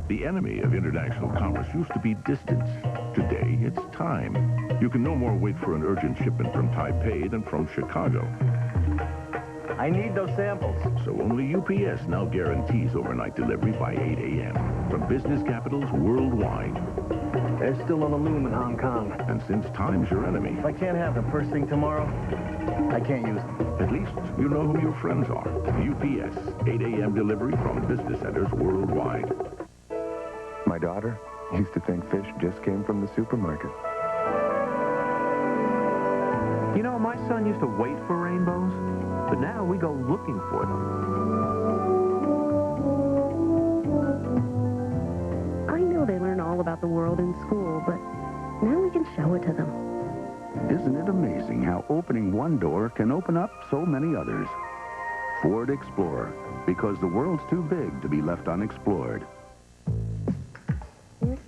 The enemy of international commerce used to be distance. Today, it's time. You can no more wait for an urgent shipment from Taipei than from Chicago. I need those samples. So only UPS now guarantees overnight delivery by 8 a.m. from business capitals worldwide. They're still on the loom in Hong Kong. And since time's your enemy, If I can't have them first thing tomorrow, I can't use them. at least you know who your friends are. UPS, 8 a.m. delivery from business centers worldwide. My daughter used to think fish just came from the supermarket. You know, my son used to wait for rainbows, but now we go looking for them. I know they learn all about the world in school, but now we can show it to them. Isn't it amazing how opening one door can open up so many others? Ford Explorer, because the world's too big to be left unexplored.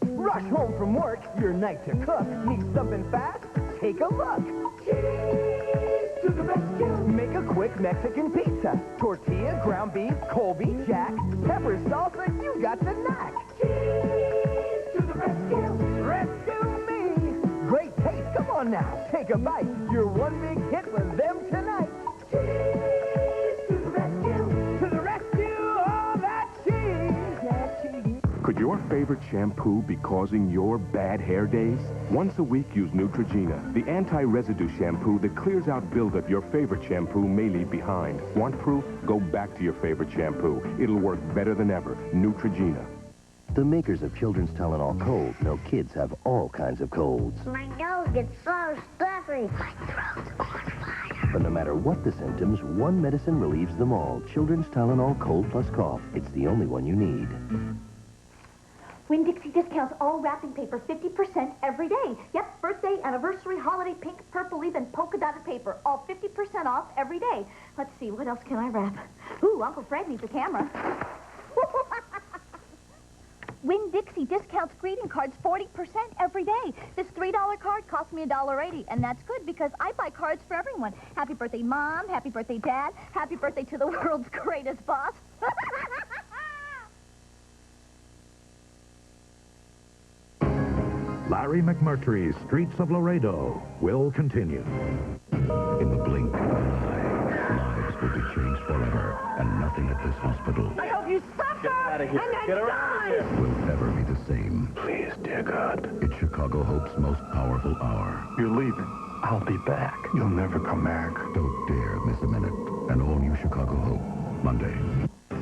Rush home from work, your night to cook. Need something fast? Take a look. Cheese to the rescue. Make a quick Mexican pizza. Tortilla, ground beef, Colby, Jack, pepper, salsa, you got the knack. Cheese to the rescue. Rescue me. Great taste, come on now, take a bite. You're one big hit with them tonight. Cheese to the rescue. To the rescue, all that cheese. Yeah, cheese. Could your favorite shampoo be causing your bad hair days? Once a week, use Neutrogena, the anti-residue shampoo that clears out buildup your favorite shampoo may leave behind. Want proof? Go back to your favorite shampoo. It'll work better than ever. Neutrogena. The makers of Children's Tylenol Cold know kids have all kinds of colds. My nose gets so stuffy. My throat's on fire. But no matter what the symptoms, one medicine relieves them all. Children's Tylenol Cold Plus Cough. It's the only one you need. Winn-Dixie discounts all wrapping paper 50% every day. Yep, birthday, anniversary, holiday, pink, purple, even polka dotted paper. All 50% off every day. Let's see, what else can I wrap? Ooh, Uncle Fred needs a camera. Winn-Dixie discounts greeting cards 40% every day. This $3 card costs me $1.80, and that's good because I buy cards for everyone. Happy birthday, Mom. Happy birthday, Dad. Happy birthday to the world's greatest boss. Larry McMurtry's Streets of Laredo will continue. In the blink of an eye, lives will be changed forever, and nothing at this hospital I hope you suffer and then die. will ever be the same. Please, dear God. It's Chicago Hope's most powerful hour. You're leaving. I'll be back. You'll never come back. Don't dare miss a minute. An all-new Chicago Hope, Monday.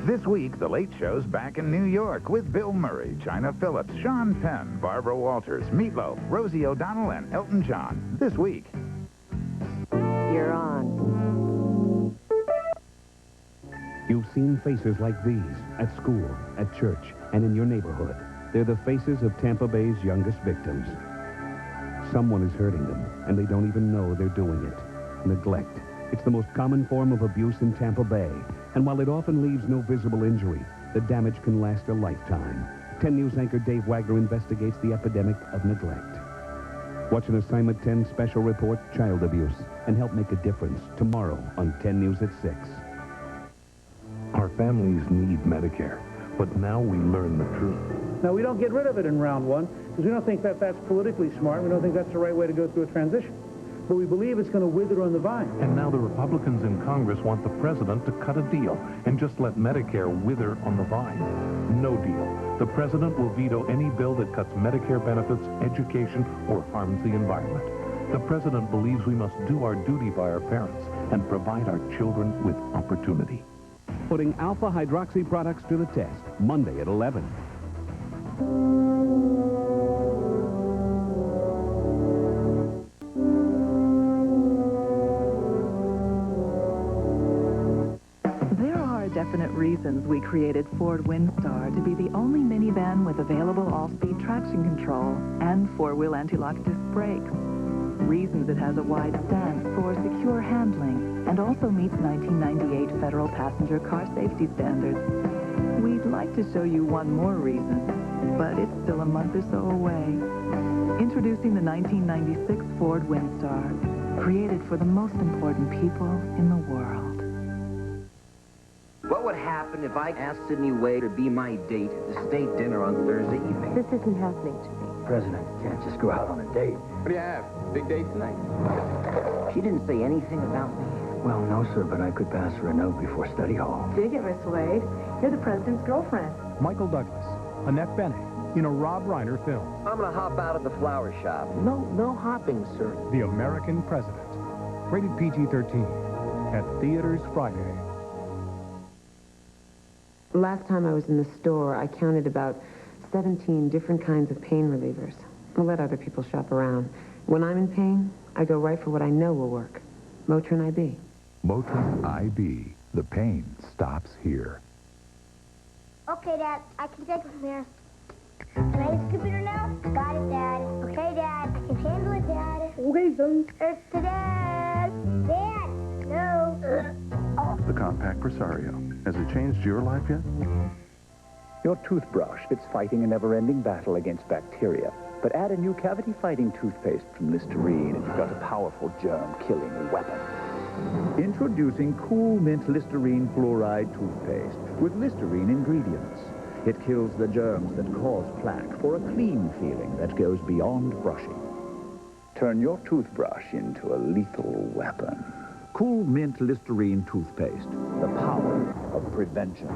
This week, The Late Show's back in New York with Bill Murray, China Phillips, Sean Penn, Barbara Walters, Meatloaf, Rosie O'Donnell, and Elton John. This week. You're on. You've seen faces like these at school, at church, and in your neighborhood. They're the faces of Tampa Bay's youngest victims. Someone is hurting them, and they don't even know they're doing it. Neglect. It's the most common form of abuse in Tampa Bay, and while it often leaves no visible injury, the damage can last a lifetime. 10 News anchor Dave Wagner investigates the epidemic of neglect. Watch an Assignment 10 special report, Child Abuse, and help make a difference tomorrow on 10 News at 6. Our families need Medicare, but now we learn the truth. Now, we don't get rid of it in round one, because we don't think that that's politically smart. We don't think that's the right way to go through a transition. But we believe it's going to wither on the vine. And now the Republicans in Congress want the president to cut a deal and just let Medicare wither on the vine. No deal. The president will veto any bill that cuts Medicare benefits, education, or harms the environment. The president believes we must do our duty by our parents and provide our children with opportunity. Putting alpha hydroxy products to the test, Monday at 11. Definite reasons we created Ford Windstar to be the only minivan with available all-speed traction control and four-wheel anti-lock disc brakes. Reasons it has a wide stance for secure handling and also meets 1998 federal passenger car safety standards. We'd like to show you one more reason, but it's still a month or so away. Introducing the 1996 Ford Windstar, created for the most important people in the world. What would happen if I asked Sidney Way to be my date at the state dinner on Thursday evening? This isn't happening to me. President can't just go out on a date. What do you have? Big date tonight? She didn't say anything about me. Well, no, sir, but I could pass her a note before study hall. Dig it, Miss Wade. You're the president's girlfriend. Michael Douglas, Annette Bening, in a Rob Reiner film. I'm gonna hop out at the flower shop. No hopping, sir. The American President. Rated PG-13. At theaters Friday. Last time I was in the store, I counted about 17 different kinds of pain relievers. I'll let other people shop around. When I'm in pain, I go right for what I know will work. Motrin IB. Motrin IB. The pain stops here. Okay, Dad, I can take it from here. Can I use the computer now? Got it, Dad. Okay, Dad, I can handle it, Dad. Okay, son. It's to Dad. Dad, no. The compact Presario. Has it changed your life yet? Your toothbrush is fighting a never-ending battle against bacteria. But add a new cavity-fighting toothpaste from Listerine, and you've got a powerful germ-killing weapon. Introducing Cool Mint Listerine Fluoride Toothpaste with Listerine ingredients. It kills the germs that cause plaque for a clean feeling that goes beyond brushing. Turn your toothbrush into a lethal weapon. Cool Mint Listerine Toothpaste, the power of prevention.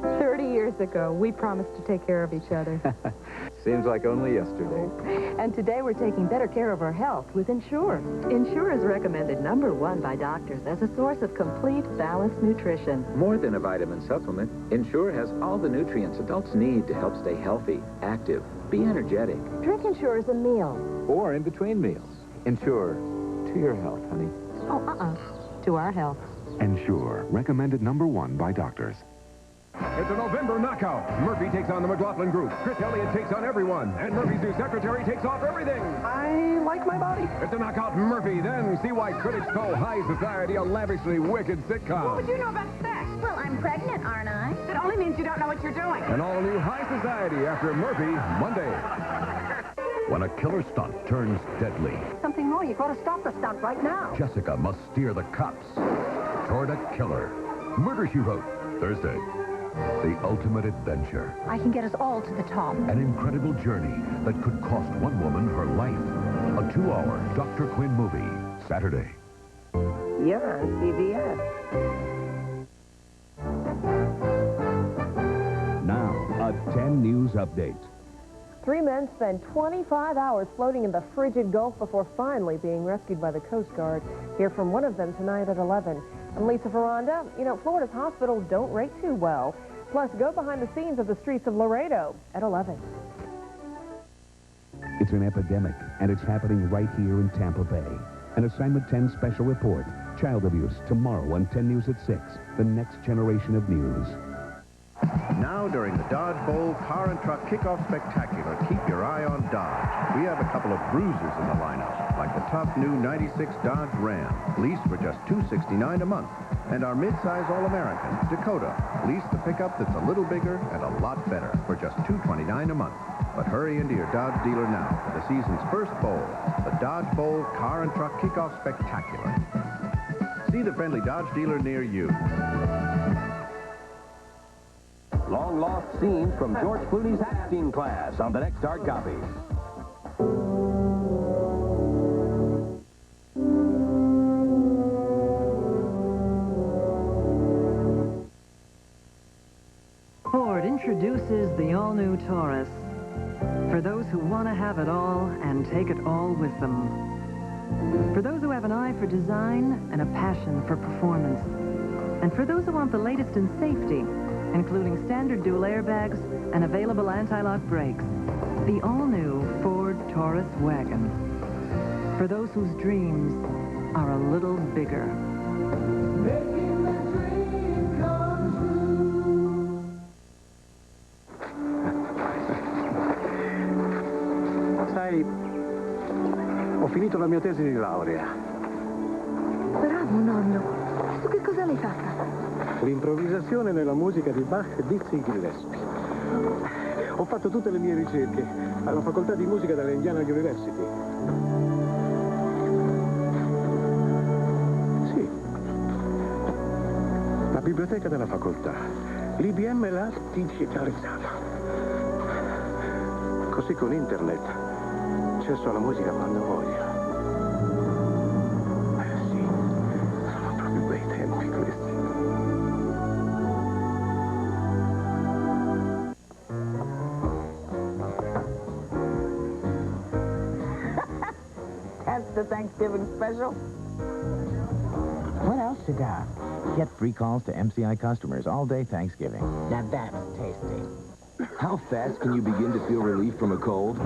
30 years ago, we promised to take care of each other. Seems like only yesterday. And today we're taking better care of our health with Ensure. Ensure is recommended #1 by doctors as a source of complete, balanced nutrition. More than a vitamin supplement, Ensure has all the nutrients adults need to help stay healthy, active, be energetic. Drink Ensure as a meal. Or in between meals. Ensure to your health, honey. Oh, to our health. Ensure, recommended #1 by doctors. It's a November knockout. Murphy takes on the McLaughlin group. Chris Elliott takes on everyone. And Murphy's new secretary takes off everything. I like my body. It's a knockout Murphy. Then see why critics call High Society a lavishly wicked sitcom. What would you know about sex? Well, I'm pregnant, aren't I? That only means you don't know what you're doing. An all-new High Society after Murphy, Monday. When a killer stunt turns deadly, Something more. You've got to stop the stunt right now. Jessica must steer the cops toward a killer. Murder, She Wrote, Thursday. The ultimate adventure. I can get us all to the top. An incredible journey that could cost one woman her life. A 2-hour Dr. Quinn movie, Saturday. You're on CBS. Now, a 10 News update. 3 men spent 25 hours floating in the frigid Gulf before finally being rescued by the Coast Guard. Hear from one of them tonight at 11. I'm Lisa Veranda. You know, Florida's hospitals don't rate too well. Plus, go behind the scenes of the streets of Laredo at 11. It's an epidemic, and it's happening right here in Tampa Bay. An Assignment 10 special report. Child abuse, tomorrow on 10 News at 6. The next generation of news. Now, during the Dodge Bowl Car and Truck Kickoff Spectacular, keep your eye on Dodge. We have a couple of bruisers in the lineup, like the tough new 96 Dodge Ram, leased for just $269 a month. And our mid-size All-American, Dakota, lease the pickup that's a little bigger and a lot better for just $229 a month. But hurry into your Dodge dealer now for the season's first bowl, the Dodge Bowl Car and Truck Kickoff Spectacular. See the friendly Dodge dealer near you. Long-lost scenes from George Clooney's acting class on the next hard copy. Ford introduces the all-new Taurus. For those who want to have it all and take it all with them. For those who have an eye for design and a passion for performance. And for those who want the latest in safety, including standard dual airbags and available anti-lock brakes. The all-new Ford Taurus wagon. For those whose dreams are a little bigger. Making the dream come true. Sai, ho finito la mia tesi di laurea. Bravo, nonno. Su che cosa l'hai fatta? L'improvvisazione nella musica di Bach, Dizzy Gillespie. Ho fatto tutte le mie ricerche alla facoltà di musica della Indiana University. Sì. Ma biblioteca della facoltà. L'IBM l'ha digitalizzata. Così con internet accesso alla musica quando voglio. Sì, sono proprio bei tempi questi. That's the Thanksgiving special. What else you got? Get free calls to MCI customers all day Thanksgiving. Now that's tasty. How fast can you begin to feel relief from a cold?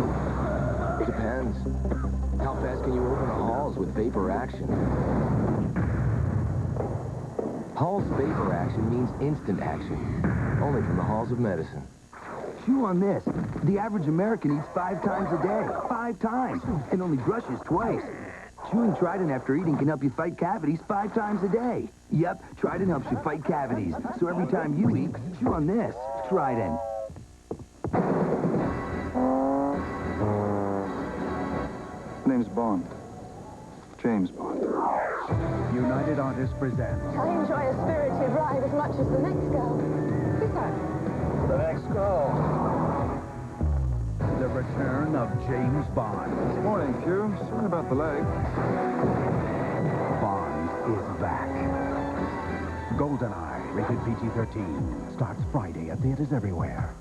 Depends. How fast can you open the halls with vapor action? Hall's vapor action means instant action. Only from the halls of medicine. Chew on this. The average American eats 5 times a day. 5 times. And only brushes twice. Chewing Trident after eating can help you fight cavities 5 times a day. Yep, Trident helps you fight cavities. So every time you eat, chew on this. Trident. Name's Bond. James Bond. United Artists presents. I enjoy a spirited ride as much as the next girl. Who's that? The next girl. The return of James Bond. Morning, Q. Sorry about the leg. Bond is back. GoldenEye, rated PG-13, starts Friday at theaters everywhere.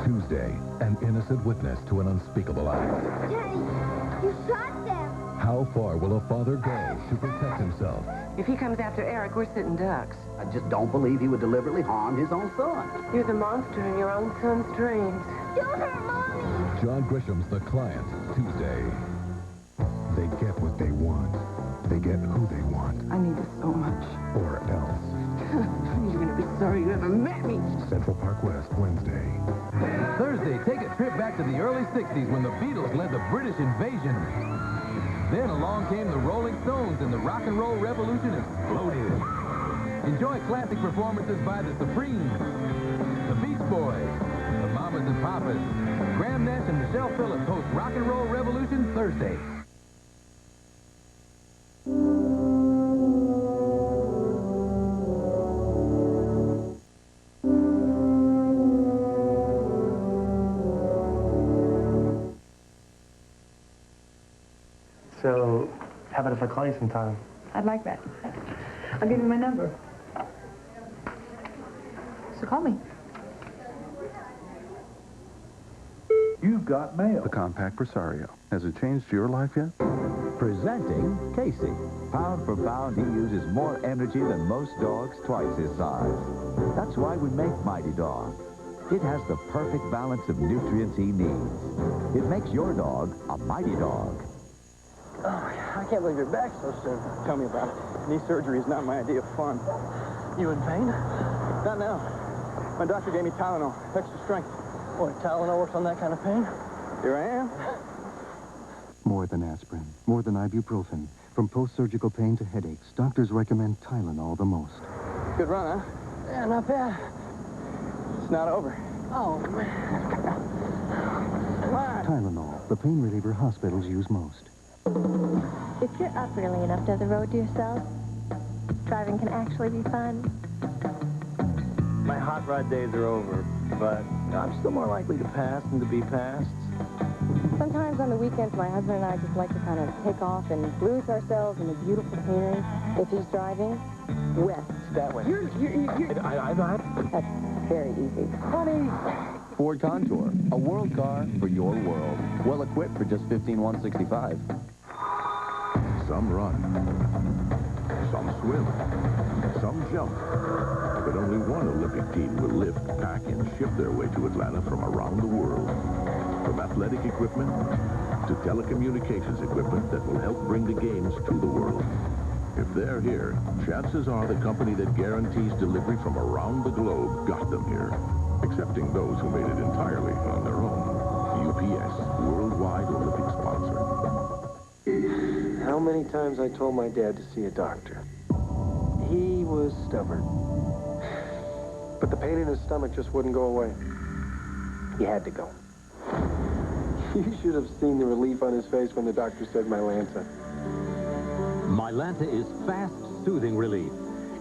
Tuesday, an innocent witness to an unspeakable act. Daddy, you shot them. How far will a father go to protect himself? If he comes after Eric, we're sitting ducks. I just don't believe he would deliberately harm his own son. You're the monster in your own son's dreams. Don't hurt Mommy. John Grisham's The Client, Tuesday. They get what they want. They get who they want. I need this so much. Or else. You're going to be sorry you ever met me. Central Park West, Wednesday. Thursday, take a trip back to the early 60s when the Beatles led the British invasion. Then along came the Rolling Stones and the rock and roll revolution exploded. Enjoy classic performances by the Supremes, the Beach Boys, the Mamas and Papas. Graham Nash and Michelle Phillips host Rock and Roll Revolution Thursday. So, how about if I call you sometime? I'd like that. I'll give you my number. So call me. You've got mail. The compact Presario. Has it changed your life yet? Presenting Casey. Pound for pound, he uses more energy than most dogs twice his size. That's why we make Mighty Dog. It has the perfect balance of nutrients he needs. It makes your dog a Mighty Dog. Oh, I can't believe you're back so soon. Tell me about it. Knee surgery is not my idea of fun. You in pain? Not now. My doctor gave me Tylenol, extra strength. Boy, Tylenol works on that kind of pain? Here I am. More than aspirin, more than ibuprofen. From post-surgical pain to headaches, doctors recommend Tylenol the most. Good run, huh? Yeah, not bad. It's not over. Oh, man. Come on. Tylenol, the pain reliever hospitals use most. If you're up early enough to the road to yourself, driving can actually be fun. My hot rod days are over, but I'm still more likely to pass than to be passed. Sometimes on the weekends, my husband and I just like to kind of take off and lose ourselves in the beautiful scenery. If he's driving, west. That way. That's very easy. Honey! Ford Contour, a world car for your world. Well equipped for just $15,165. Some run, some swim, some jump. But only one Olympic team will lift, pack, and ship their way to Atlanta from around the world. From athletic equipment to telecommunications equipment that will help bring the games to the world. If they're here, chances are the company that guarantees delivery from around the globe got them here. Excepting those who made it entirely on their own. UPS, worldwide Olympic sponsor. How many times I told my dad to see a doctor? He was stubborn. But the pain in his stomach just wouldn't go away. He had to go. You should have seen the relief on his face when the doctor said Mylanta. Mylanta is fast, soothing relief.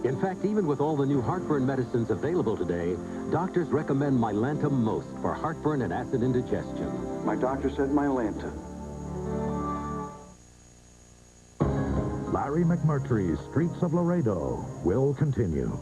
In fact, even with all the new heartburn medicines available today, doctors recommend Mylanta most for heartburn and acid indigestion. My doctor said Mylanta. Larry McMurtry's Streets of Laredo will continue.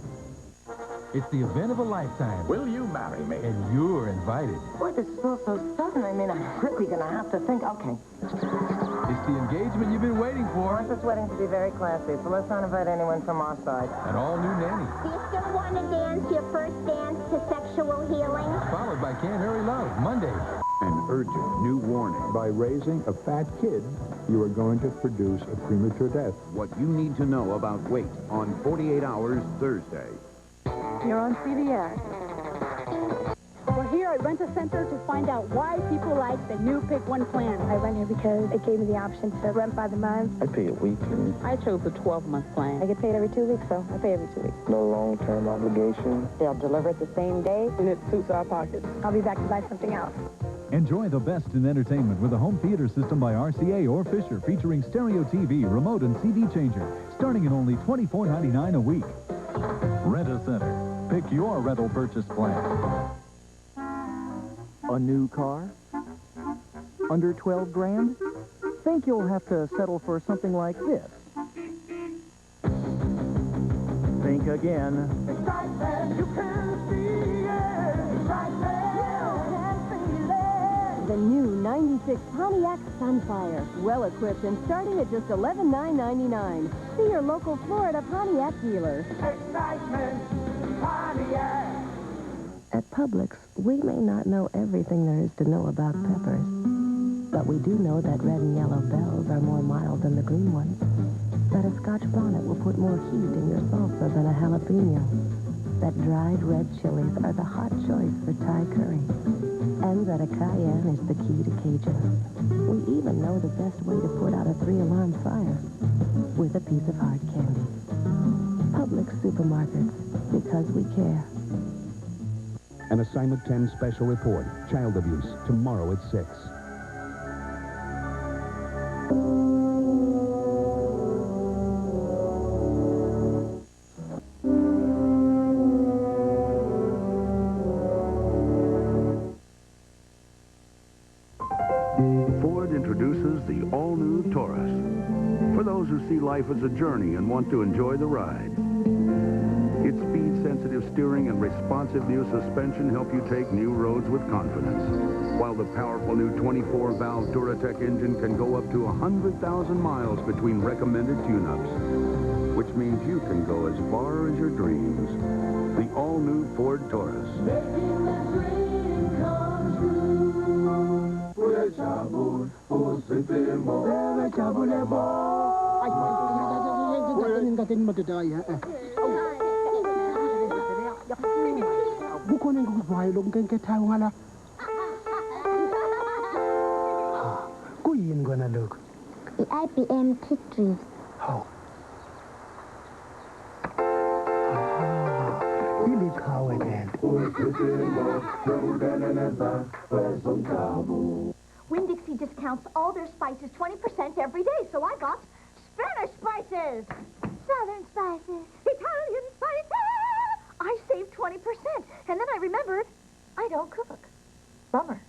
It's the event of a lifetime. Will you marry me? And you're invited. Boy, this is all so sudden. I mean, I'm really going to have to think. Okay. It's the engagement you've been waiting for. I want this wedding to be very classy, so let's not invite anyone from our side. An all-new nanny. Do you still want to dance your first dance to sexual healing? Followed by Can't Hurry Love, Monday. An urgent new warning. By raising a fat kid, you are going to produce a premature death. What you need to know about weight on 48 Hours Thursday. You're on CBS. We're here at Rent-A-Center to find out why people like the new Pick One plan. I rent here because it gave me the option to rent by the month. I pay a weekly. I chose the 12-month plan. I get paid every 2 weeks, so I pay every 2 weeks. No long-term obligation. They'll deliver it the same day, And it suits our pockets. I'll be back to buy something else. Enjoy the best in entertainment with a home theater system by RCA or Fisher, featuring stereo TV, remote, and CD changer, starting at only $24.99 a week. Rent-A-Center. Pick your rental purchase plan. A new car? Under 12 grand? Think you'll have to settle for something like this. Think again. Excitement, you can see it. Excitement, you can feel it. The new 96 Pontiac Sunfire. Well-equipped and starting at just $11,999. See your local Florida Pontiac dealer. Excitement, Pontiac. At Publix, we may not know everything there is to know about peppers, but we do know that red and yellow bells are more mild than the green ones, that a Scotch bonnet will put more heat in your salsa than a jalapeno, that dried red chilies are the hot choice for Thai curry, and that a cayenne is the key to Cajun. We even know the best way to put out a 3-alarm fire with a piece of hard candy. Publix supermarkets, because we care. An Assignment 10 special report. Child abuse. Tomorrow at 6. Ford introduces the all-new Taurus. For those who see life as a journey and want to enjoy the ride. Its speed-sensitive steering and responsive new suspension help you take new roads with confidence. While the powerful new 24-valve Duratec engine can go up to 100,000 miles between recommended tune-ups, which means you can go as far as your dreams. The all-new Ford Taurus. Making that dream come true. The IBM Tetris. Oh. Winn-Dixie discounts all their spices 20% every day, so I got Spanish spices, Southern spices, Italian spices. I saved 20%, and then I remembered I don't cook. Bummer.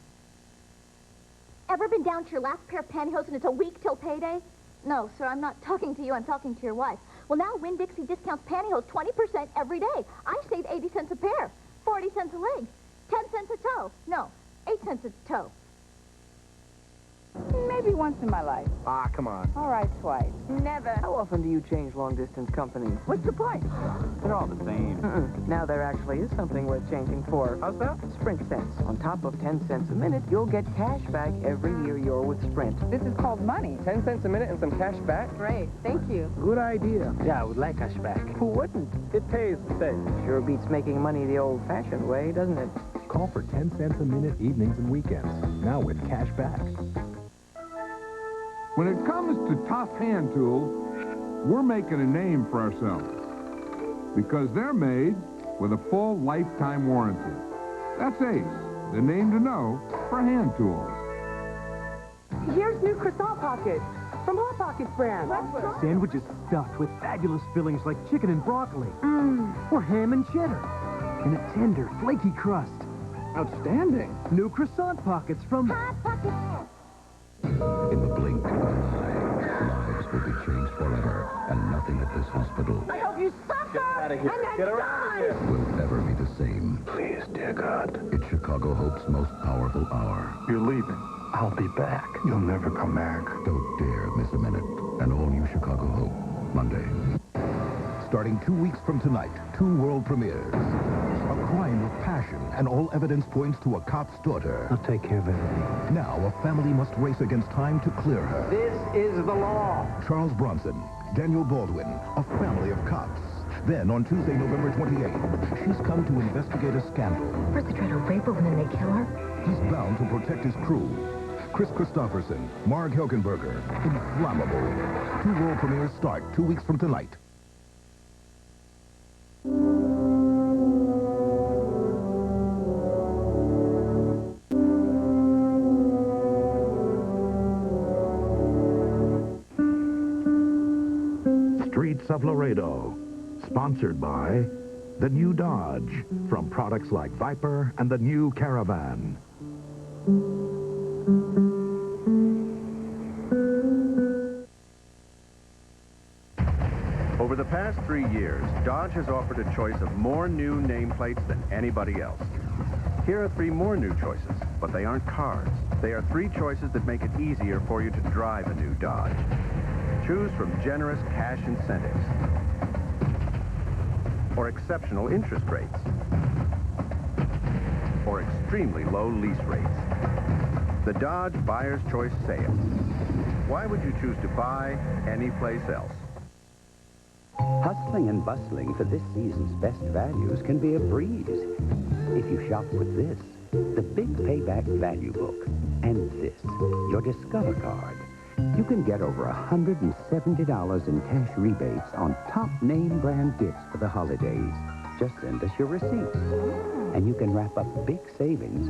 Ever been down to your last pair of pantyhose and it's a week till payday? No, sir, I'm not talking to you. I'm talking to your wife. Well, now Winn-Dixie discounts pantyhose 20% every day. I saved 80 cents a pair, 40 cents a leg, 10 cents a toe. No, 8 cents a toe. Maybe once in my life. Ah, come on. All right, twice. Never. How often do you change long-distance companies? What's the point? They're all the same. Now there actually is something worth changing for. How's that? Sprint Cents. On top of 10 cents a minute, you'll get cash back every year you're with Sprint. This is called money. 10 cents a minute and some cash back? Great. Thank you. Good idea. Yeah, I would like cash back. Who wouldn't? It pays to save. Sure beats making money the old-fashioned way, doesn't it? Call for 10 cents a minute evenings and weekends. Now with cash back. When it comes to tough hand tools, we're making a name for ourselves because they're made with a full lifetime warranty. That's Ace, the name to know for hand tools. Here's new croissant pockets. From Hot Pockets brand. Sandwiches stuffed with fabulous fillings like chicken and broccoli. Or ham and cheddar. And a tender, flaky crust. Outstanding. New croissant pockets from Hot Pockets. In the blink of an eye, lives will be changed forever, and nothing at this hospital I hope you suffer! Get out of here. Get around here. will ever be the same. Please, dear God. It's Chicago Hope's most powerful hour. You're leaving. I'll be back. You'll never come back. Don't dare miss a minute. An all-new Chicago Hope, Monday. Starting 2 weeks from tonight, 2 world premieres. A crime with passion, and all evidence points to a cop's daughter. I'll take care of everything. Now, a family must race against time to clear her. This is the law. Charles Bronson, Daniel Baldwin, a family of cops. Then, on Tuesday, November 28th, she's come to investigate a scandal. First they try to rape her and then they kill her? He's bound to protect his crew. Chris Christopherson, Marg Helgenberger, Inflammable. 2 world premieres start 2 weeks from tonight. Streets of Laredo. Sponsored by the new Dodge, from products like Viper and the new Caravan. Over the past 3 years, Dodge has offered a choice of more new nameplates than anybody else. Here are 3 more new choices, but they aren't cars. They are 3 choices that make it easier for you to drive a new Dodge. Choose from generous cash incentives or exceptional interest rates or extremely low lease rates. The Dodge Buyer's Choice Sale. Why would you choose to buy anyplace else? Hustling and bustling for this season's best values can be a breeze if you shop with this, the Big Payback Value Book, and this, your Discover Card. You can get over $170 in cash rebates on top name brand gifts for the holidays. Just send us your receipts. And you can wrap up big savings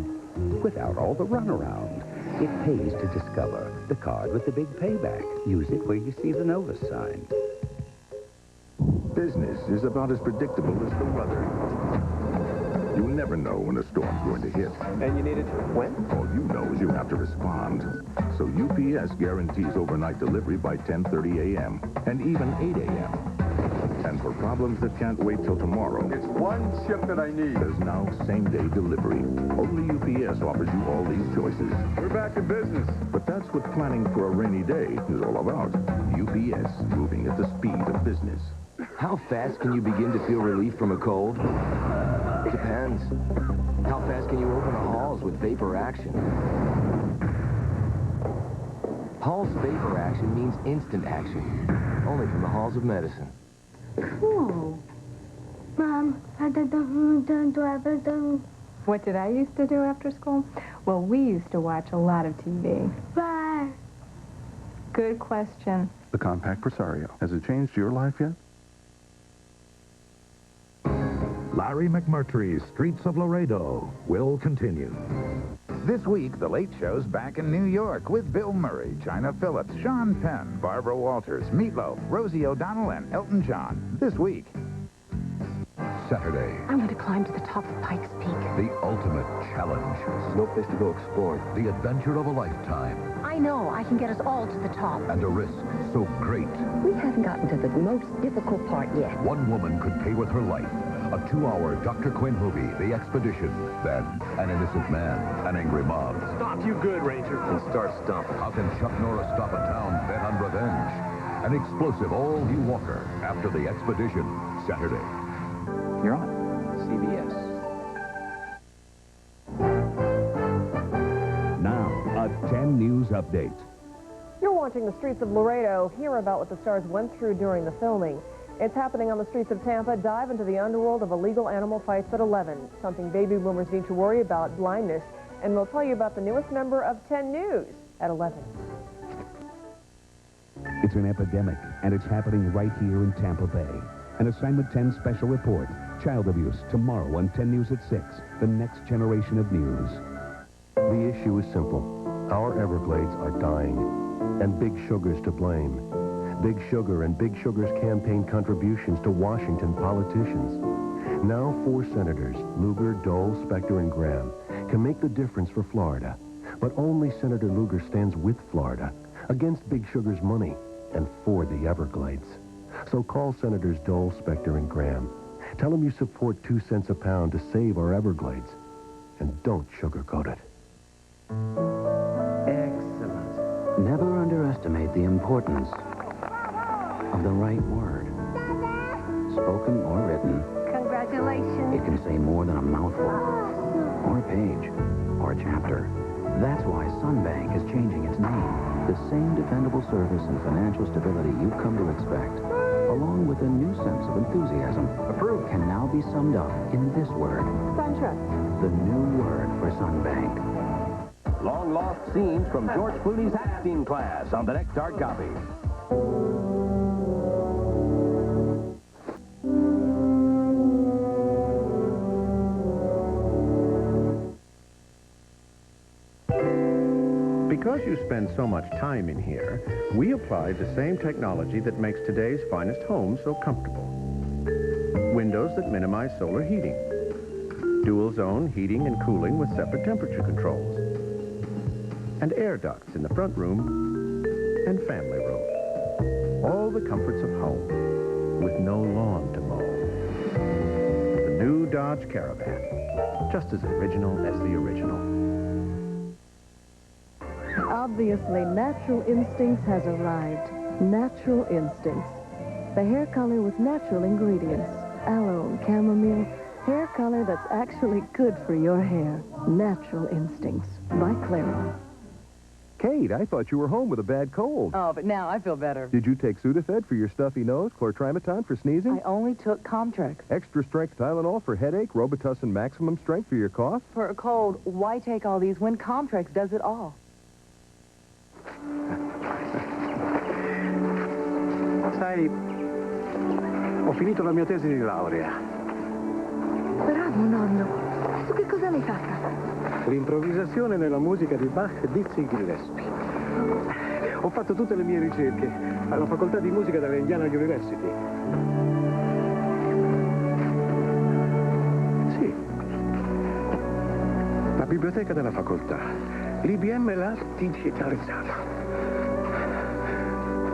without all the runaround. It pays to Discover, the card with the big payback. Use it where you see the Novus sign. Business is about as predictable as the weather. You never know when a storm's going to hit. And you need it when? All you know is you have to respond. So UPS guarantees overnight delivery by 10:30 a.m. and even 8 a.m. And for problems that can't wait till tomorrow, It's one chip that I need. there's now same-day delivery. Only UPS offers you all these choices. We're back in business. But that's what planning for a rainy day is all about. UPS, moving at the speed of business. How fast can you begin to feel relief from a cold? Depends. How fast can you open the halls with vapor action? Hall's vapor action means instant action. Only from the halls of medicine. Cool. Mom, What did I used to do after school? Well, we used to watch a lot of TV. Bye. Good question. The compact Presario. Has it changed your life yet? Larry McMurtry's Streets of Laredo will continue. This week, The Late Show's back in New York with Bill Murray, China Phillips, Sean Penn, Barbara Walters, Meatloaf, Rosie O'Donnell, and Elton John. This week. Saturday, I want to climb to the top of Pikes Peak. the ultimate challenge. No place to go explore. The adventure of a lifetime. I know. I can get us all to the top. And a risk so great. We haven't gotten to the most difficult part yet. One woman could pay with her life. A 2-hour Dr. Quinn movie, The Expedition. Then, an innocent man, an angry mob. Stop you good, Ranger. And start stomping. How can Chuck Norris stop a town bent on revenge? An explosive all-new Walker after The Expedition. Saturday. You're on. CBS. Now, a 10 News Update. You're watching the Streets of Laredo. Hear about what the stars went through during the filming. It's happening on the streets of Tampa. Dive into the underworld of illegal animal fights at 11. Something baby boomers need to worry about, blindness. And we'll tell you about the newest member of 10 News at 11. It's an epidemic, and it's happening right here in Tampa Bay. An Assignment 10 special report. Child abuse, tomorrow on 10 News at 6. The next generation of news. The issue is simple. Our Everglades are dying, and Big Sugar's to blame. Big Sugar and Big Sugar's campaign contributions to Washington politicians. Now 4 senators, Lugar, Dole, Specter, and Graham, can make the difference for Florida. But only Senator Lugar stands with Florida, against Big Sugar's money, and for the Everglades. So call Senators Dole, Specter, and Graham. Tell them you support 2 cents a pound to save our Everglades. And don't sugarcoat it. Excellent. Never underestimate the importance of the right word. Spoken or written, Congratulations. it can say more than a mouthful, or a page, or a chapter. That's why Sunbank is changing its name. The same dependable service and financial stability you've come to expect, along with a new sense of enthusiasm, approved, can now be summed up in this word. SunTrust. The new word for Sunbank. Long-lost scenes from George Clooney's acting class on the next hard copy. Because you spend so much time in here, we applied the same technology that makes today's finest homes so comfortable. Windows that minimize solar heating. Dual zone heating and cooling with separate temperature controls. And air ducts in the front room and family room. All the comforts of home with no lawn to mow. The new Dodge Caravan, just as original as the original. Obviously, Natural Instincts has arrived. Natural Instincts. The hair color with natural ingredients. Aloe and chamomile. Hair color that's actually good for your hair. Natural Instincts by Clairol. Kate, I thought you were home with a bad cold. Oh, but now I feel better. Did you take Sudafed for your stuffy nose, chlortrimeton for sneezing? I only took Comtrex. Extra strength Tylenol for headache, Robitussin maximum strength for your cough? For a cold, why take all these when Comtrex does it all? Sai, ho finito la mia tesi di laurea. Bravo, nonno. Adesso che cosa l'hai fatta? L'improvvisazione nella musica di Bach, Dizzy Gillespie. Ho fatto tutte le mie ricerche alla facoltà di musica della Indiana University. Sì. La biblioteca della facoltà. L'IBM l'ha digitalizzata.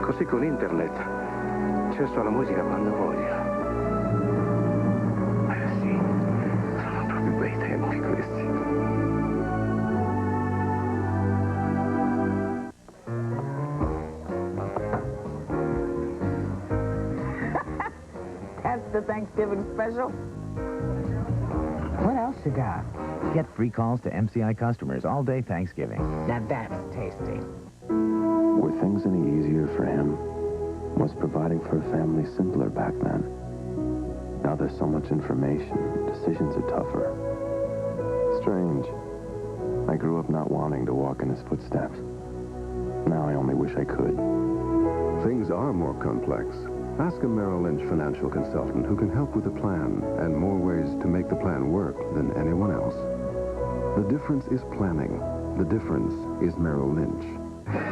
Così con internet accesso alla musica quando voglio. Sì, sono proprio bei tempi questi. That's the Thanksgiving special. What else you got? Get free calls to MCI customers all day Thanksgiving. Now that's tasty. Were things any easier for him? Was providing for a family simpler back then? Now there's so much information, decisions are tougher. Strange. I grew up not wanting to walk in his footsteps. Now I only wish I could. Things are more complex. Ask a Merrill Lynch financial consultant who can help with a plan and more ways to make the plan work than anyone else. The difference is planning. The difference is Merrill Lynch.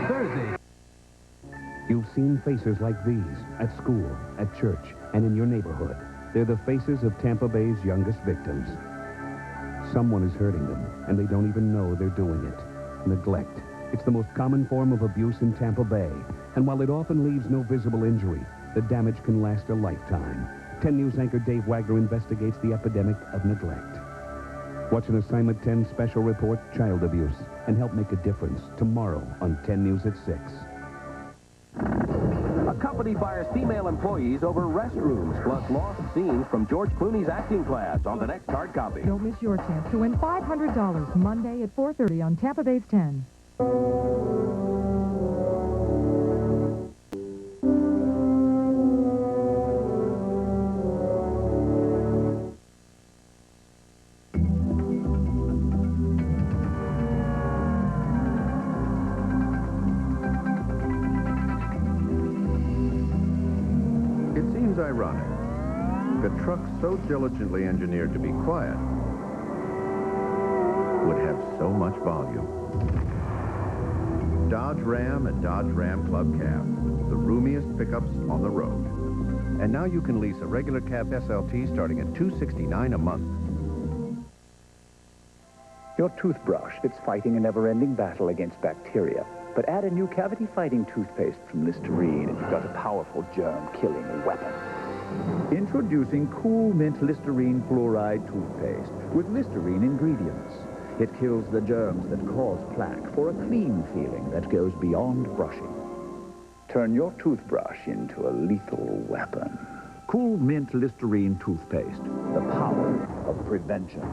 Thursday. You've seen faces like these at school, at church, and in your neighborhood. They're the faces of Tampa Bay's youngest victims. Someone is hurting them, and they don't even know they're doing it. Neglect. It's the most common form of abuse in Tampa Bay, and while it often leaves no visible injury, the damage can last a lifetime. 10 News anchor Dave Wagner investigates the epidemic of neglect. Watch an Assignment 10 special report, Child Abuse, and help make a difference tomorrow on 10 News at 6. Accompanied by his female employees over restrooms, plus lost scenes from George Clooney's acting class on the next hard copy. Don't miss your chance to win $500 Monday at 4:30 on Tampa Bay's 10. Ironic. A truck so diligently engineered to be quiet would have so much volume. Dodge Ram and Dodge Ram Club Cab, the roomiest pickups on the road. And now you can lease a regular cab SLT starting at $269 a month. Your toothbrush, it's fighting a never-ending battle against bacteria. But add a new cavity-fighting toothpaste from Listerine, and you've got a powerful germ-killing weapon. Introducing Cool Mint Listerine Fluoride Toothpaste with Listerine ingredients. It kills the germs that cause plaque for a clean feeling that goes beyond brushing. Turn your toothbrush into a lethal weapon. Cool Mint Listerine Toothpaste, the power of prevention.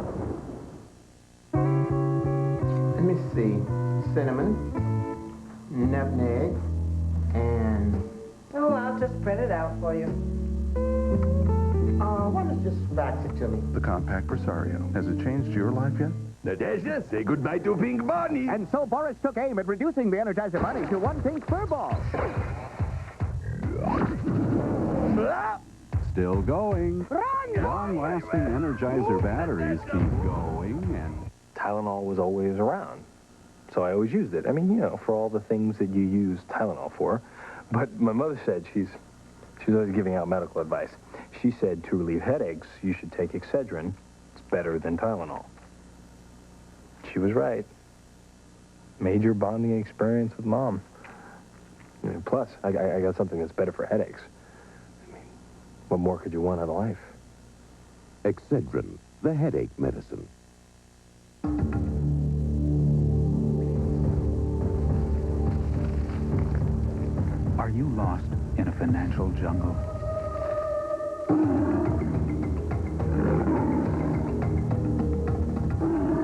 Let me see. Cinnamon, nutmeg, and... Oh, I'll just spread it out for you. Why don't you just wax it to me? The compact Presario. Has it changed your life yet? Natasha, say goodbye to Pink Bonnie. And so Boris took aim at reducing the Energizer Bunny to one pink fur ball. Still going. Long-lasting Energizer batteries keep going, and... Tylenol was always around, so I always used it. I mean, you know, for all the things that you use Tylenol for. But my mother said she's always giving out medical advice. She said to relieve headaches, you should take Excedrin. It's better than Tylenol. She was right. Major bonding experience with Mom. And plus, I got something that's better for headaches. I mean, what more could you want out of life? Excedrin, the headache medicine. Are you lost in a financial jungle?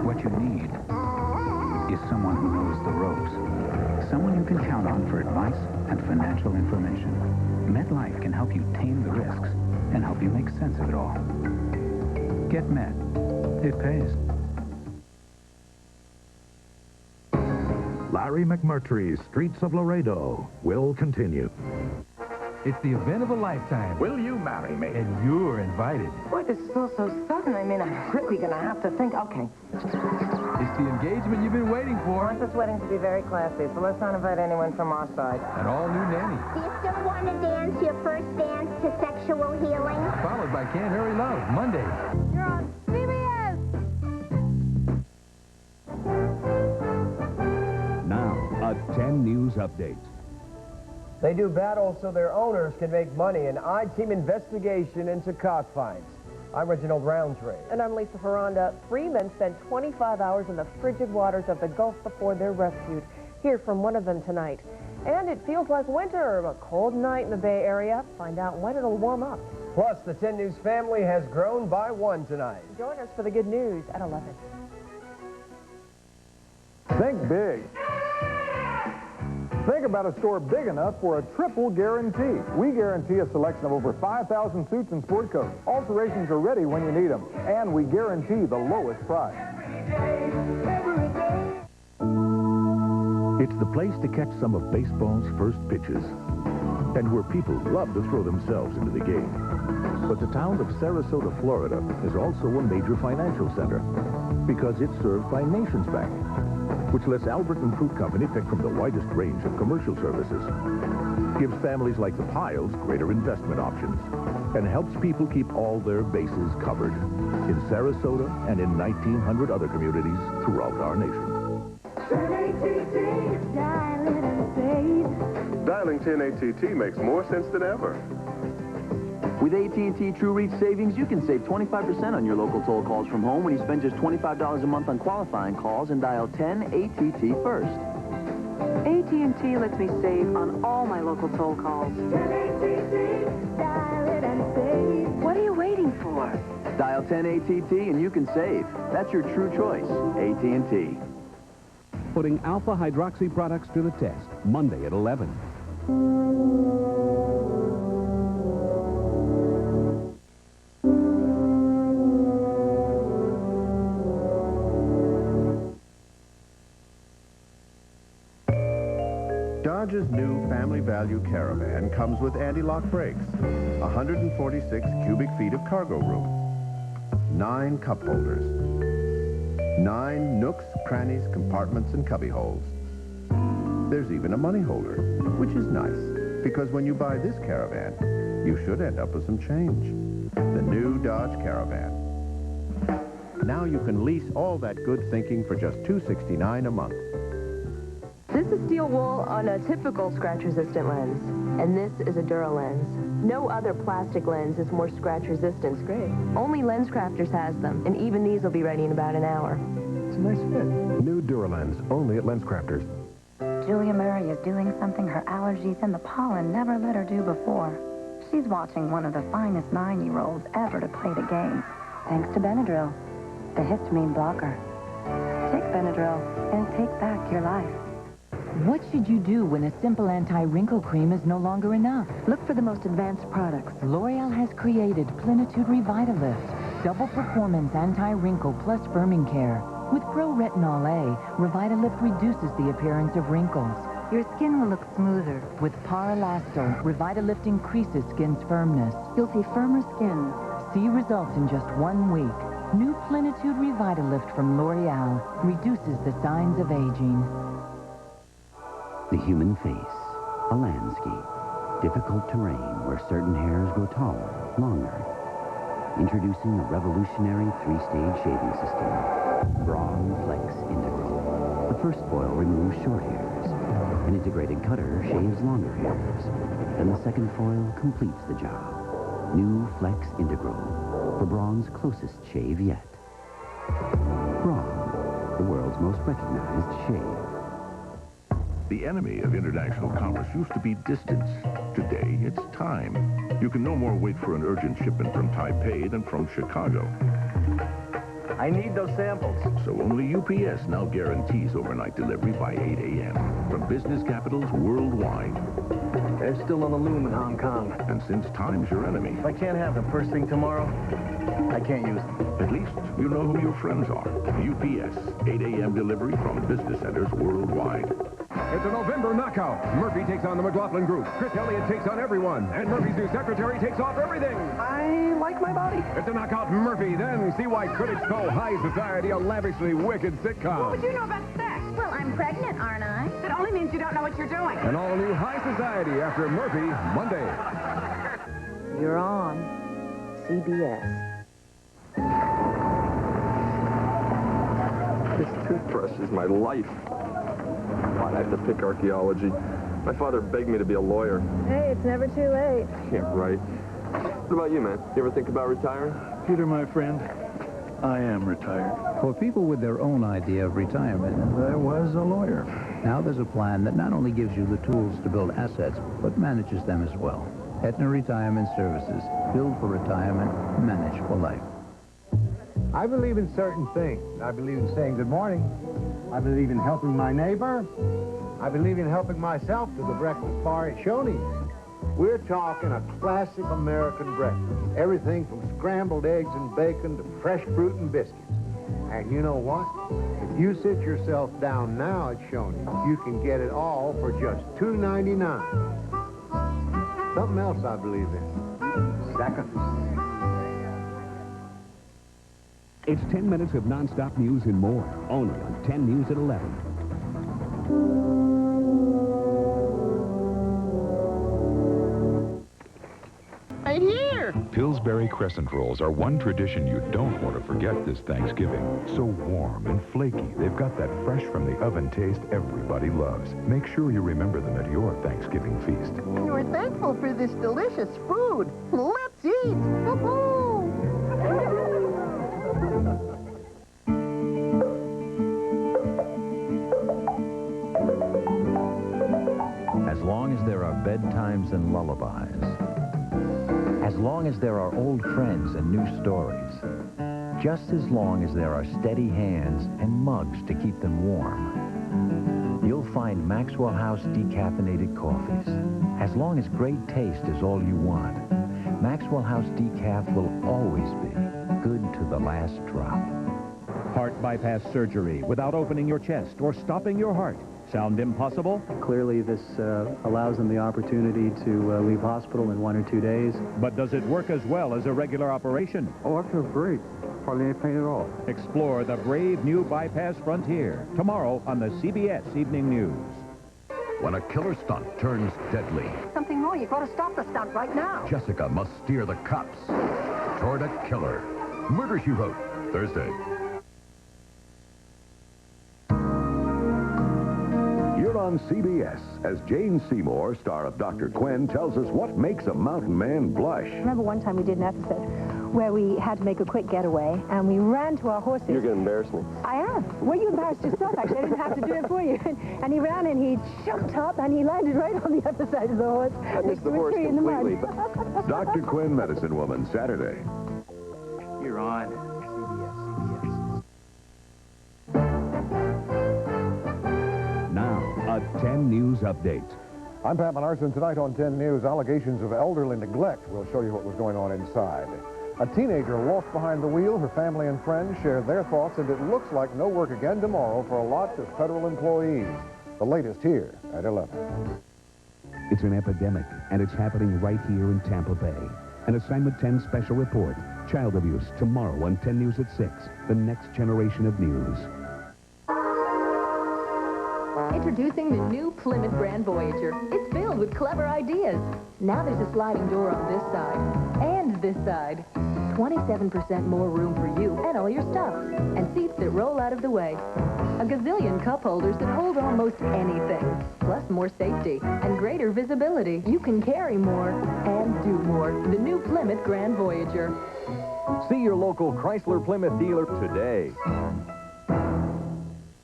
What you need is someone who knows the ropes. Someone you can count on for advice and financial information. MetLife can help you tame the risks and help you make sense of it all. Get Met. It pays. Larry McMurtry's Streets of Laredo will continue. It's the event of a lifetime. Will you marry me? And you're invited. Boy, this is all so sudden. I mean, I'm really going to have to think. Okay. It's the engagement you've been waiting for. I want this wedding to be very classy, so let's not invite anyone from our side. An all-new nanny. Do you still want to dance your first dance to sexual healing? Followed by Can't Hurry Love, Monday. You're on CBS! Now, a 10 News Update. They do battle so their owners can make money. An I-team investigation into cockfights. I'm Reginald Roundtree. And I'm Lisa Ferranda. 3 men spent 25 hours in the frigid waters of the Gulf before they're rescued. Hear from one of them tonight. And it feels like winter, a cold night in the Bay Area. Find out when it'll warm up. Plus, the 10 News family has grown by 1 tonight. Join us for the good news at 11. Think big. Think about a store big enough for a triple guarantee. We guarantee a selection of over 5,000 suits and sport coats. Alterations are ready when you need them. And we guarantee the lowest price. It's the place to catch some of baseball's first pitches, and where people love to throw themselves into the game. But the town of Sarasota, Florida is also a major financial center because it's served by Nations Bank, which lets Albert and Fruit Company pick from the widest range of commercial services, gives families like the Piles greater investment options, and helps people keep all their bases covered in Sarasota and in 1,900 other communities throughout our nation. Dialing 10-ATT makes more sense than ever. With AT&T True Reach Savings, you can save 25% on your local toll calls from home when you spend just $25 a month on qualifying calls and dial 10-ATT first. AT&T lets me save on all my local toll calls. What are you waiting for? Dial 10-ATT and you can save. That's your true choice. AT&T. Putting alpha hydroxy products to the test, Monday at 11. Dodge's new Family Value Caravan comes with anti-lock brakes, 146 cubic feet of cargo room, 9 cup holders, 9 nooks, crannies, compartments, and cubby holes. There's even a money holder, which is nice, because when you buy this Caravan, you should end up with some change. The new Dodge Caravan. Now you can lease all that good thinking for just $269 a month. This is steel wool on a typical scratch-resistant lens, and this is a DuraLens. No other plastic lens is more scratch-resistant. Great. Only LensCrafters has them, and even these will be ready in about an hour. It's a nice fit. New DuraLens, only at LensCrafters. Julia Murray is doing something her allergies and the pollen never let her do before. She's watching one of the finest 9-year-olds ever to play the game, thanks to Benadryl, the histamine blocker. Take Benadryl and take back your life. What should you do when a simple anti-wrinkle cream is no longer enough? Look for the most advanced products. L'Oreal has created Plenitude Revitalift, double performance anti-wrinkle plus firming care. With Pro-Retinol A, Revitalift reduces the appearance of wrinkles. Your skin will look smoother. With Paralasto, Revitalift increases skin's firmness. You'll see firmer skin. See results in just 1 week. New Plenitude Revitalift from L'Oreal reduces the signs of aging. The human face, a landscape, difficult terrain where certain hairs grow taller, longer. Introducing a revolutionary 3-stage shaving system, Braun Flex Integral. The first foil removes short hairs. An integrated cutter shaves longer hairs. Then the second foil completes the job. New Flex Integral, for Braun's closest shave yet. Braun, the world's most recognized shave. The enemy of international commerce used to be distance. Today, it's time. You can no more wait for an urgent shipment from Taipei than from Chicago. I need those samples. So only UPS now guarantees overnight delivery by 8 a.m. from business capitals worldwide. They're still on the loom in Hong Kong. And since time's your enemy, If I can't have them first thing tomorrow, I can't use them. at least you know who your friends are. UPS, 8 a.m. delivery from business centers worldwide. It's a November knockout. Murphy takes on the McLaughlin Group. Chris Elliott takes on everyone. And Murphy's new secretary takes off everything. I like my body. It's a knockout Murphy. Then see why critics call High Society a lavishly wicked sitcom. What would you know about sex? Well, I'm pregnant, aren't I? That only means you don't know what you're doing. An all-new High Society after Murphy, Monday. You're on CBS. This toothbrush is my life. Why'd I have to pick archaeology? My father begged me to be a lawyer. Hey, it's never too late. Yeah, right. What about you, man? You ever think about retiring? Peter, my friend, I am retired. For people with their own idea of retirement, There was a lawyer. now there's a plan that not only gives you the tools to build assets, but manages them as well. Aetna Retirement Services. Build for retirement, manage for life. I believe in certain things. I believe in saying good morning. I believe in helping my neighbor. I believe in helping myself to the breakfast bar at Shoney's. We're talking a classic American breakfast. Everything from scrambled eggs and bacon to fresh fruit and biscuits. And you know what? If you sit yourself down now at Shoney's, you can get it all for just $2.99. Something else I believe in. Seconds. It's 10 minutes of nonstop news and more, only on 10 News at 11. Right here. Pillsbury Crescent Rolls are one tradition you don't want to forget this Thanksgiving. So warm and flaky, they've got that fresh from the oven taste everybody loves. Make sure you remember them at your Thanksgiving feast. We're thankful for this delicious food. Let's eat. Woo-hoo. As long as there are bedtimes and lullabies, as long as there are old friends and new stories, just as long as there are steady hands and mugs to keep them warm, you'll find Maxwell House decaffeinated coffees. As long as great taste is all you want, Maxwell House decaf will always be good to the last drop. Heart bypass surgery without opening your chest or stopping your heart. Sound impossible? Clearly, this allows them the opportunity to leave hospital in 1 or 2 days. But does it work as well as a regular operation? Oh, I feel great. Hardly any pain at all. Explore the brave new bypass frontier tomorrow on the CBS Evening News. when a killer stunt turns deadly. Something wrong. You've got to stop the stunt right now. Jessica must steer the cops toward a killer. Murder, She Wrote, Thursday. You're on CBS as Jane Seymour, star of Dr. Quinn, tells us what makes a mountain man blush. Remember one time we did an episode where we had to make a quick getaway, and we ran to our horses. You're going to embarrass me. I am. Well, you embarrassed yourself, actually. I didn't have to do it for you. And he ran, and he jumped up, and he landed right on the other side of the horse. I missed the horse completely. Dr. Quinn, Medicine Woman, Saturday. You're on. Now, a 10 News update. I'm Pat Menarson. Tonight on 10 News, allegations of elderly neglect. We'll show you what was going on inside. A teenager lost behind the wheel. Her family and friends share their thoughts, and it looks like no work again tomorrow for a lot of federal employees. The latest here at 11. It's an epidemic, and it's happening right here in Tampa Bay. An Assignment 10 special report. Child abuse, tomorrow on 10 News at 6. The next generation of news. Introducing the new Plymouth Grand Voyager. It's filled with clever ideas. Now there's a sliding door on this side and this side. 27% more room for you and all your stuff. And seats that roll out of the way. A gazillion cup holders that hold almost anything. Plus more safety and greater visibility. You can carry more and do more. The new Plymouth Grand Voyager. See your local Chrysler Plymouth dealer today.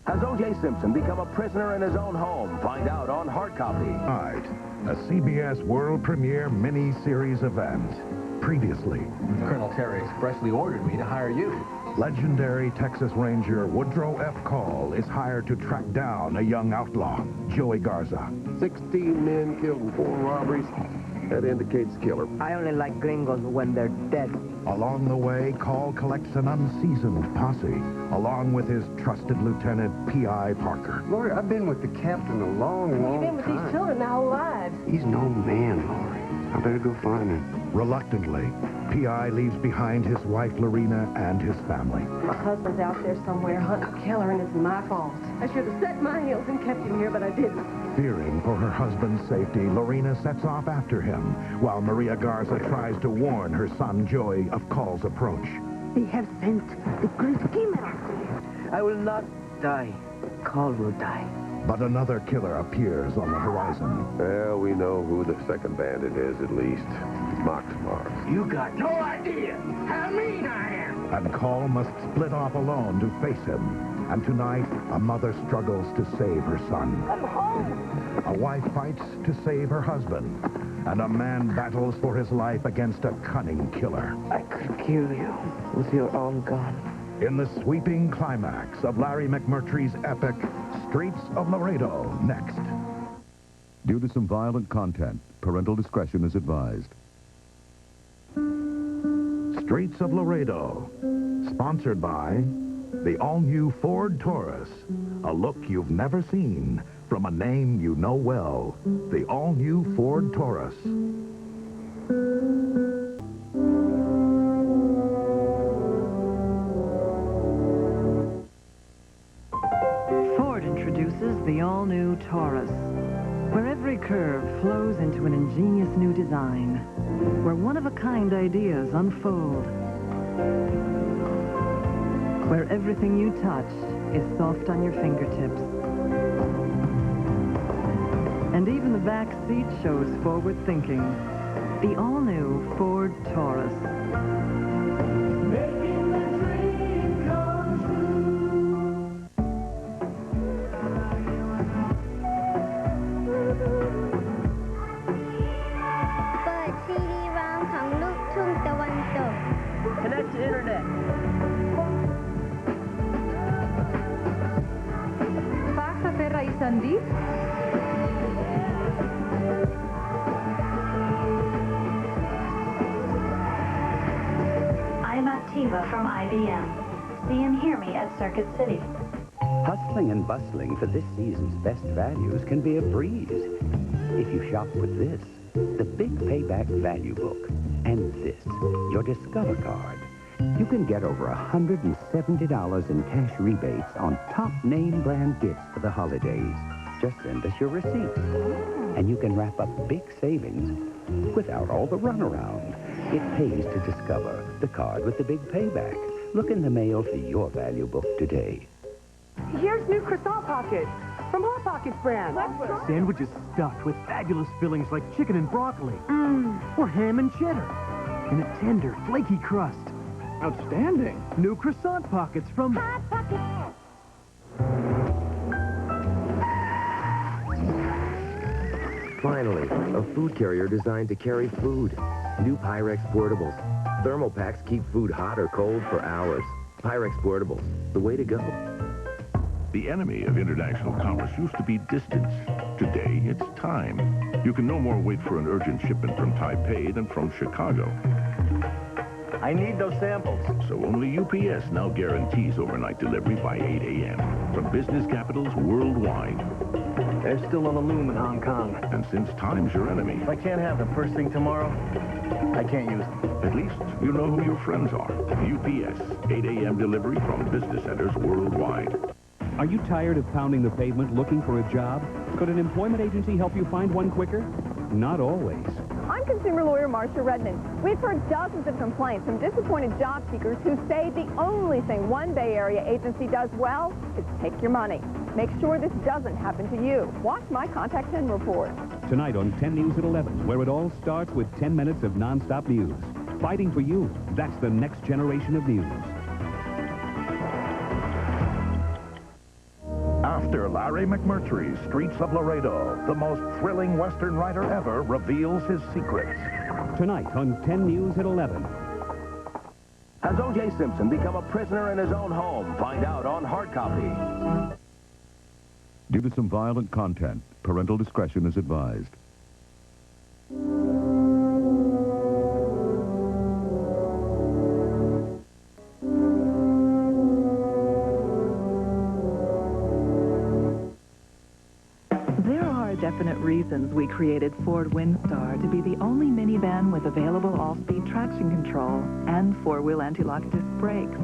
Has O.J. Simpson become a prisoner in his own home? Find out on Hard Copy. Tonight, a CBS world premiere mini-series event. Previously, Colonel Terry expressly ordered me to hire you. legendary Texas Ranger Woodrow F. Call is hired to track down a young outlaw, Joey Garza. 16 men killed in 4 robberies. That indicates killer. I only like gringos when they're dead. Along the way, Call collects an unseasoned posse, along with his trusted Lieutenant P.I. Parker. Lori, I've been with the captain a long time. You've been with these children their whole lives. He's no man, Lori. I better go find him. Reluctantly, P.I. leaves behind his wife, Lorena, and his family. My husband's out there somewhere hunting a killer, and it's my fault. I should have set my heels and kept him here, but I didn't. Fearing for her husband's safety, Lorena sets off after him, while Maria Garza tries to warn her son, Joey, of Call's approach. They have sent the great schemer after you. I will not die. Call will die. But another killer appears on the horizon. Well, we know who the second bandit is, at least. Mox Mars. You got no idea how mean I am. And Call must split off alone to face him. And tonight, a mother struggles to save her son. Come home. A wife fights to save her husband. And a man battles for his life against a cunning killer. I could kill you with your own gun. In the sweeping climax of Larry McMurtry's epic, Streets of Laredo, next. Due to some violent content, parental discretion is advised. Streets of Laredo, sponsored by the all-new Ford Taurus. A look you've never seen from a name you know well. The all-new Ford Taurus. Ford introduces the all-new Taurus, where every curve flows into an ingenious new design, where one-of-a-kind ideas unfold, where everything you touch is soft on your fingertips. And even the back seat shows forward thinking. The all-new Ford Taurus. Making the dream come true. ปิด CD-ROM ของลูกทุ่งตะวันตก Connect to internet. Faxa Terra Isandi. I'm Activa from IBM. See and hear me at Circuit City. Hustling and bustling for this season's best values can be a breeze. If you shop with this, the Big Payback Value Book, and this, your Discover Card, you can get over $170 in cash rebates on top name brand gifts for the holidays. Just send us your receipt. And you can wrap up big savings without all the runaround. It pays to discover the card with the big payback. Look in the mail for your value book today. Here's new croissant pockets from Hot Pockets brand. Sandwiches stuffed with fabulous fillings like chicken and broccoli. Or ham and cheddar. And a tender, flaky crust. Outstanding. New croissant pockets from Hot Pockets. Finally, a food carrier designed to carry food. New Pyrex portables. Thermal packs keep food hot or cold for hours. Pyrex portables, the way to go. The enemy of international commerce used to be distance. Today, it's time. You can no more wait for an urgent shipment from Taipei than from Chicago. I need those samples. So only UPS now guarantees overnight delivery by 8 a.m. from business capitals worldwide. They're still on the loom in Hong Kong. And since time's your enemy, If I can't have them first thing tomorrow, I can't use them. at least you know who your friends are. UPS, 8 a.m. delivery from business centers worldwide. Are you tired of pounding the pavement looking for a job? Could an employment agency help you find one quicker? Not always. I'm consumer lawyer Marcia Redmond. We've heard dozens of complaints from disappointed job seekers who say the only thing one Bay Area agency does well is take your money. Make sure this doesn't happen to you. Watch my Contact 10 report. Tonight on 10 News at 11, where it all starts with 10 minutes of nonstop news. Fighting for you. That's the next generation of news. After Larry McMurtry's Streets of Laredo, the most thrilling Western writer ever reveals his secrets. Tonight on 10 News at 11. Has O.J. Simpson become a prisoner in his own home? Find out on Hard Copy. Due to some violent content, parental discretion is advised. There are definite reasons we created Ford Windstar to be the only minivan with available all-speed traction control and four-wheel anti-lock disc brakes.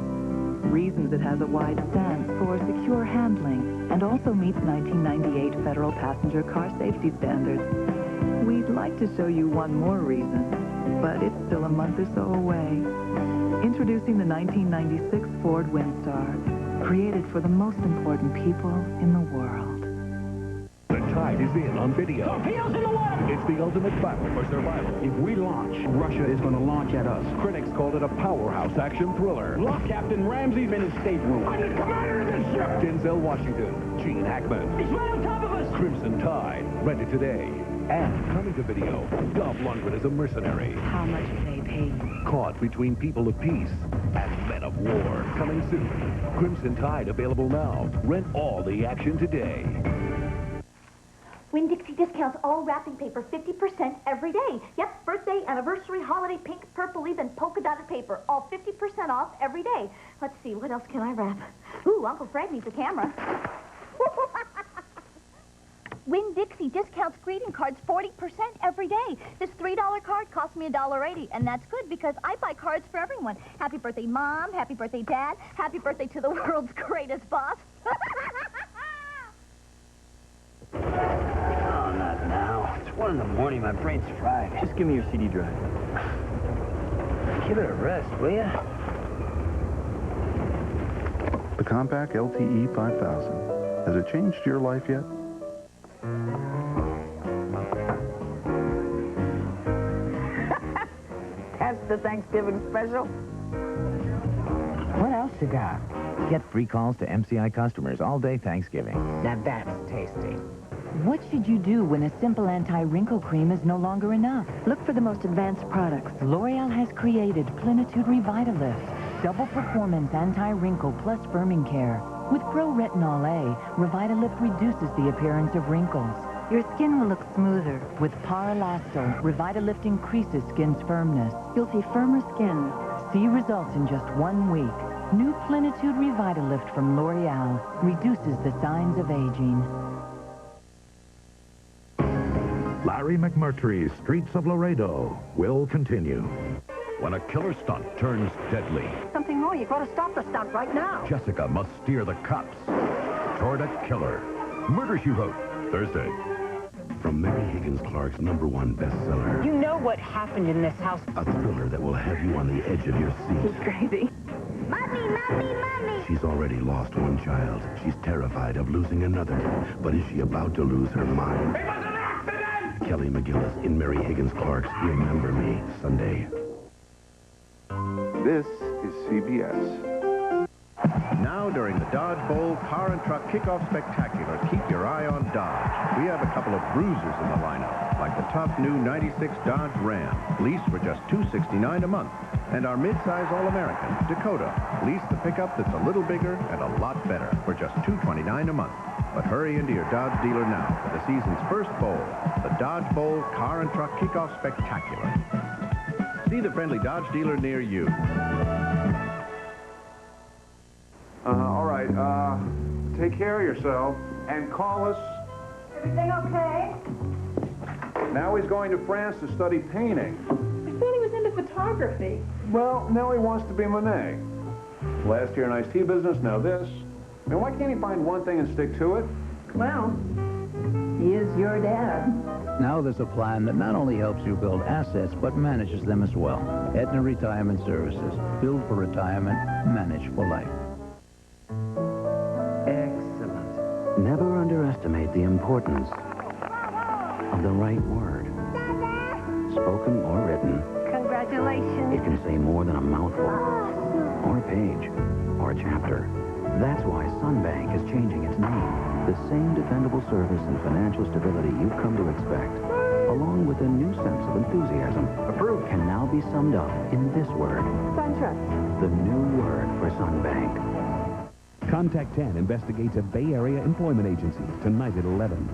Reasons it has a wide stance for secure handling and also meets 1998 federal passenger car safety standards. We'd like to show you one more reason, but it's still a month or so away. Introducing the 1996 Ford Windstar, created for the most important people in the world. The tide is in on video. Torpedoes in the water! It's the ultimate battle for survival. If we launch, Russia is going to launch at us. Critics called it a powerhouse action thriller. Lock Captain Ramsey's in his stateroom. I'm the commander of this ship! Denzel Washington, Gene Hackman. He's right on top of us! Crimson Tide, rented today. And coming to video, Dolph Lundgren is a mercenary. How much do they pay you? Caught between people of peace and men of war. Coming soon. Crimson Tide available now. Rent all the action today. Winn-Dixie discounts all wrapping paper 50% every day. Yep, birthday, anniversary, holiday, pink, purple, even polka dotted paper. All 50% off every day. Let's see, what else can I wrap? Ooh, Uncle Fred needs a camera. Winn-Dixie discounts greeting cards 40% every day. This $3 card costs me $1.80, and that's good because I buy cards for everyone. Happy birthday, Mom. Happy birthday, Dad. Happy birthday to the world's greatest boss. Oh, not now. It's 1 in the morning. My brain's fried. Just give me your CD drive. Give it a rest, will ya? The compact LTE 5000. Has it changed your life yet? That's the Thanksgiving special. What else you got? Get free calls to MCI customers all day Thanksgiving. Now that's tasty. What should you do when a simple anti-wrinkle cream is no longer enough? Look for the most advanced products. L'Oreal has created Plenitude Revitalift, double performance anti-wrinkle plus firming care. With Pro-Retinol A, Revitalift reduces the appearance of wrinkles. Your skin will look smoother. With Paralasto, Revitalift increases skin's firmness. You'll see firmer skin. See results in just 1 week. New Plenitude Revitalift from L'Oreal reduces the signs of aging. Larry McMurtry's Streets of Laredo will continue. When a killer stunt turns deadly, Something more. You've got to stop the stunt right now. Jessica must steer the cops toward a killer. Murder, She Wrote. Thursday. From Mary Higgins Clark's #1 bestseller. You know what happened in this house. A thriller that will have you on the edge of your seat. He's crazy. Mommy, mommy, mommy! She's already lost one child. She's terrified of losing another. But is she about to lose her mind? It was an accident! Kelly McGillis in Mary Higgins Clark's Remember Me, Sunday. This is CBS. Now, during the Dodge Bowl Car and Truck Kickoff Spectacular, keep your eye on Dodge. We have a couple of bruisers in the lineup, like the tough new 96 Dodge Ram, leased for just $269 a month. And our mid-size All-American, Dakota, leased the pickup that's a little bigger and a lot better for just $229 a month. But hurry into your Dodge dealer now for the season's first bowl, the Dodge Bowl Car and Truck Kickoff Spectacular. See the friendly Dodge dealer near you. All right, take care of yourself and call us. Everything okay? Now he's going to France to study painting. I thought he was into photography. Well, now he wants to be Monet. Last year, nice tea business, now this. I mean, why can't he find one thing and stick to it? Well, he is your dad. Now there's a plan that not only helps you build assets, but manages them as well. Aetna Retirement Services. Build for retirement, manage for life. Excellent. Never underestimate the importance of the right word. Spoken or written. Congratulations. It can say more than a mouthful, or a page, or a chapter. That's why Sunbank is changing its name. The same dependable service and financial stability you've come to expect, along with a new sense of enthusiasm, approved, can now be summed up in this word. SunTrust. The new word for Sunbank. Contact 10 investigates a Bay Area employment agency tonight at 11.